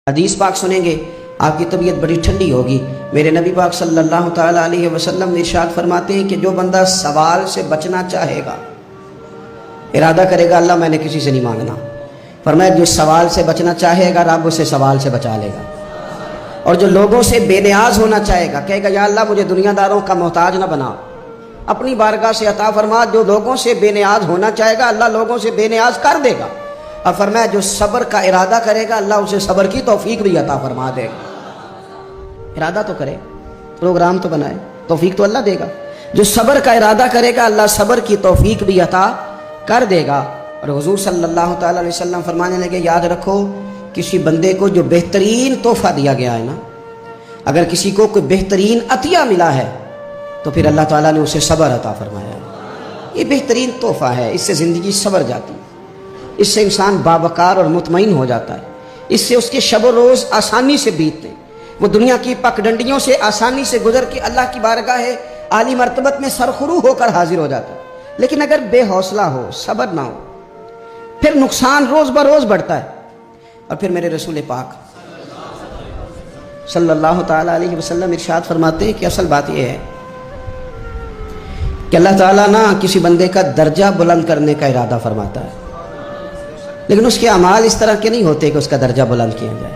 حدیث پاک سنیں گے آپ کی طبیعت بڑی ٹھنڈی ہوگی۔ میرے نبی پاک صلی اللہ تعالیٰ علیہ وسلم نے ارشاد فرماتے ہیں کہ جو بندہ سوال سے بچنا چاہے گا، ارادہ کرے گا اللہ میں نے کسی سے نہیں مانگنا، فرمایا جو سوال سے بچنا چاہے گا رب اسے سوال سے بچا لے گا، اور جو لوگوں سے بے نیاز ہونا چاہے گا کہے گا یا اللہ مجھے دنیا داروں کا محتاج نہ بنا، اپنی بارگاہ سے عطا فرما۔ جو لوگوں سے بے نیاز ہونا چاہے گا اللہ لوگوں سے بے نیاز کر دے گا، اور فرمایا جو صبر کا ارادہ کرے گا اللہ اسے صبر کی توفیق بھی عطا فرما دے گا۔ ارادہ تو کرے، پروگرام تو بنائے، توفیق تو اللہ دے گا۔ جو صبر کا ارادہ کرے گا اللہ صبر کی توفیق بھی عطا کر دے گا۔ اور حضور صلی اللہ تعالیٰ علیہ وسلم فرمانے لگے یاد رکھو کسی بندے کو جو بہترین تحفہ دیا گیا ہے نا، اگر کسی کو کوئی بہترین عطیہ ملا ہے تو پھر اللہ تعالیٰ نے اسے صبر عطا فرمایا ہے۔ یہ بہترین تحفہ ہے، اس سے زندگی سنور جاتی ہے، اس سے انسان باوقار اور مطمئن ہو جاتا ہے، اس سے اس کے شب و روز آسانی سے بیتتے ہیں، وہ دنیا کی پگڈنڈیوں سے آسانی سے گزر کے اللہ کی بارگاہ عالی مرتبت میں سرخرو ہو کر حاضر ہو جاتا ہے۔ لیکن اگر بے حوصلہ ہو، صبر نہ ہو، پھر نقصان روز بروز بڑھتا ہے۔ اور پھر میرے رسول پاک صلی اللہ تعالیٰ علیہ وسلم ارشاد فرماتے ہیں کہ اصل بات یہ ہے کہ اللہ تعالیٰ نہ کسی بندے کا درجہ بلند کرنے کا ارادہ فرماتا ہے، لیکن اس کے اعمال اس طرح کے نہیں ہوتے کہ اس کا درجہ بلند کیا جائے۔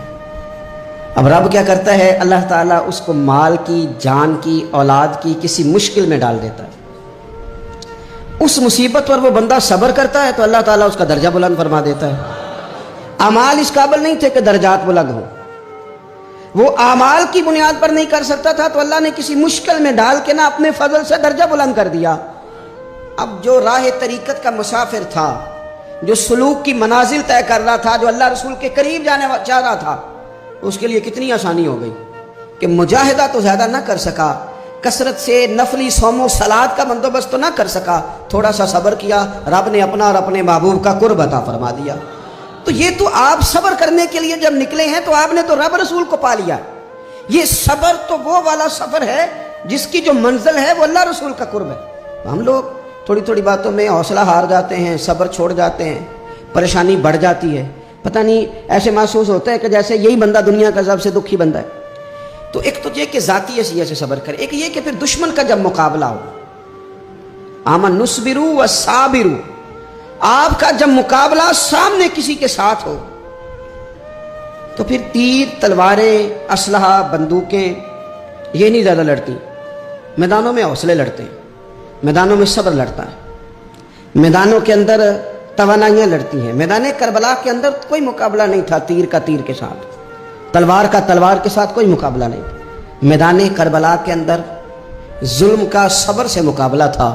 اب رب کیا کرتا ہے، اللہ تعالیٰ اس کو مال کی، جان کی، اولاد کی کسی مشکل میں ڈال دیتا ہے، اس مصیبت پر وہ بندہ صبر کرتا ہے تو اللہ تعالیٰ اس کا درجہ بلند فرما دیتا ہے۔ اعمال اس قابل نہیں تھے کہ درجات بلند ہوں، وہ اعمال کی بنیاد پر نہیں کر سکتا تھا تو اللہ نے کسی مشکل میں ڈال کے نہ اپنے فضل سے درجہ بلند کر دیا۔ اب جو راہ طریقت کا مسافر تھا، جو سلوک کی منازل طے کر رہا تھا، جو اللہ رسول کے قریب جانے چاہ رہا تھا، اس کے لیے کتنی آسانی ہو گئی کہ مجاہدہ تو زیادہ نہ کر سکا، کثرت سے نفلی صوم و صلات کا بندوبست تو نہ کر سکا، تھوڑا سا صبر کیا، رب نے اپنا اور اپنے محبوب کا قرب عطا فرما دیا۔ تو یہ تو آپ صبر کرنے کے لیے جب نکلے ہیں تو آپ نے تو رب رسول کو پا لیا۔ یہ صبر تو وہ والا سفر ہے جس کی جو منزل ہے وہ اللہ رسول کا قرب ہے۔ ہم لوگ تھوڑی تھوڑی باتوں میں حوصلہ ہار جاتے ہیں، صبر چھوڑ جاتے ہیں، پریشانی بڑھ جاتی ہے، پتہ نہیں ایسے محسوس ہوتا ہے کہ جیسے یہی بندہ دنیا کا سب سے دکھی بندہ ہے۔ تو ایک تو یہ کہ ذاتی حیثیت سے صبر کرے، ایک یہ کہ پھر دشمن کا جب مقابلہ ہو، آمن نصبرو و صابرو، آپ کا جب مقابلہ سامنے کسی کے ساتھ ہو تو پھر تیر، تلواریں، اسلحہ، بندوقیں یہ نہیں زیادہ لڑتی، میدانوں میں حوصلے لڑتے ہیں، میدانوں میں صبر لڑتا ہے، میدانوں کے اندر توانائیاں لڑتی ہیں۔ میدان کربلا کے اندر کوئی مقابلہ نہیں تھا تیر کا تیر کے ساتھ، تلوار کا تلوار کے ساتھ کوئی مقابلہ نہیں تھا۔ میدان کربلا کے اندر ظلم کا صبر سے مقابلہ تھا،